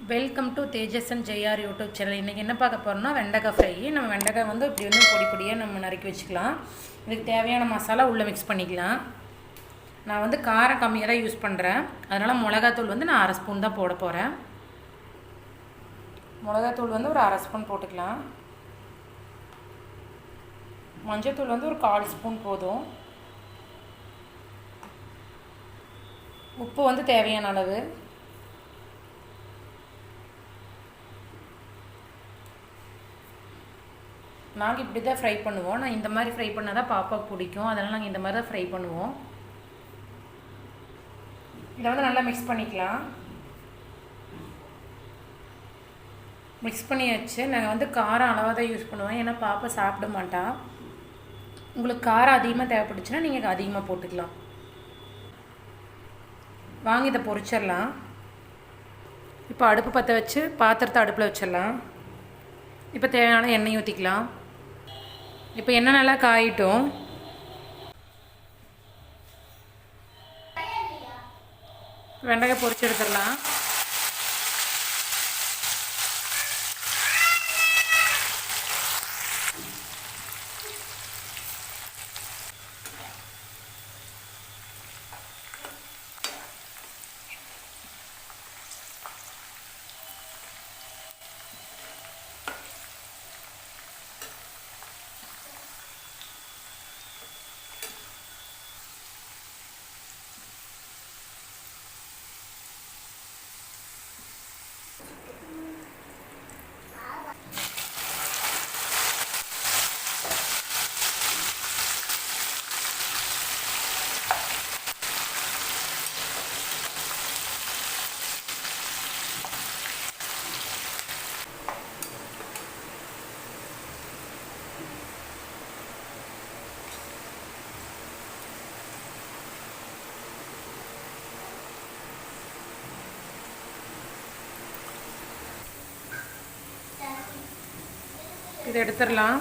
Welcome to Tejas and JR YouTube channel. இன்றைக்கி என்ன பார்க்க போகிறோம்னா வெண்டைக்காய் ஃப்ரை. நம்ம வெண்டைக்காய் வந்து இப்படி வந்து பொடி பொடியாக நம்ம நறுக்கி வச்சுக்கலாம். இதுக்கு தேவையான மசாலா உள்ளே மிக்ஸ் பண்ணிக்கலாம். நான் வந்து காரம் கம்மியாக தான் யூஸ் பண்ணுறேன், அதனால் மிளகாத்தூள் வந்து நான் 1/2 ஸ்பூன் தான் போட போகிறேன். மிளகாத்தூள் வந்து ஒரு 1/2 ஸ்பூன் போட்டுக்கலாம். மஞ்சள்தூள் வந்து ஒரு 1/4 ஸ்பூன் போதும். உப்பு வந்து தேவையான அளவு. நாங்கள் இப்படி தான் ஃப்ரை பண்ணுவோம். நான் இந்த மாதிரி ஃப்ரை பண்ணால் தான் பாப்பாவுக்கு பிடிக்கும், அதனால் நாங்கள் இந்த மாதிரி தான் ஃப்ரை பண்ணுவோம். இதை வந்து நல்லா மிக்ஸ் பண்ணிக்கலாம். மிக்ஸ் பண்ணியாச்சு. நாங்கள் வந்து காரம் அளவாக தான் யூஸ் பண்ணுவோம், ஏன்னா பாப்பா சாப்பிட மாட்டா. உங்களுக்கு காரம் அதிகமாக தேவைப்பட்டுச்சுன்னா நீங்கள் அதிகமாக போட்டுக்கலாம். வாங்கி இதை பொரிச்சிடலாம். இப்போ அடுப்பு பற்ற வச்சு பாத்திரத்தை அடுப்பில் வச்சிடலாம். இப்போ தேவையான எண்ணெய் ஊற்றிக்கலாம். இப்போ எண்ணெய் நல்லா காயிட்டும். வெண்டைக்காய் பொரிச்சு எடுத்துடலாம். இதை எடுத்துடலாம்.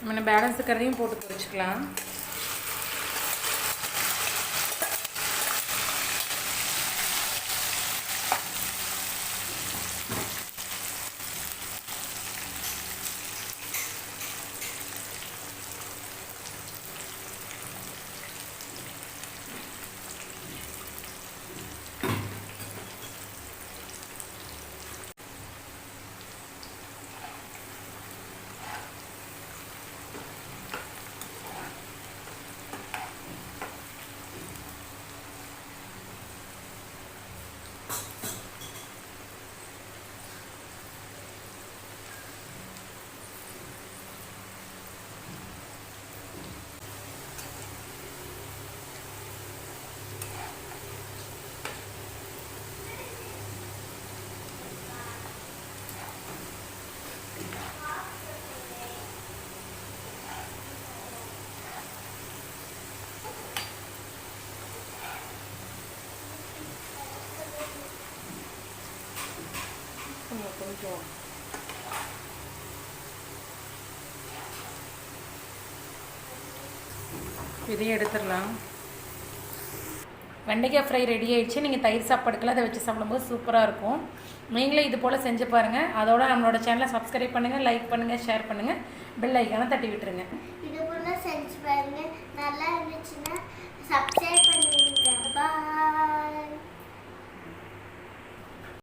நம்ம பேலன்ஸ் இருக்கிறதையும் போட்டு பொரிச்சுக்கலாம். கொஞ்சம் இதையும் எடுத்துடலாம். வெண்டைக்காய் ஃப்ரை ரெடி ஆகிடுச்சு. நீங்கள் தயிர் சாப்பாடுக்கெல்லாம் அதை வச்சு சாப்பிடும்போது சூப்பராக இருக்கும். நீங்களே இது போல் செஞ்சு பாருங்கள். அதோட நம்மளோட சேனலை சப்ஸ்கிரைப் பண்ணுங்கள், லைக் பண்ணுங்கள், ஷேர் பண்ணுங்கள், பெல் ஐக்கானை தட்டி விட்டுருங்க.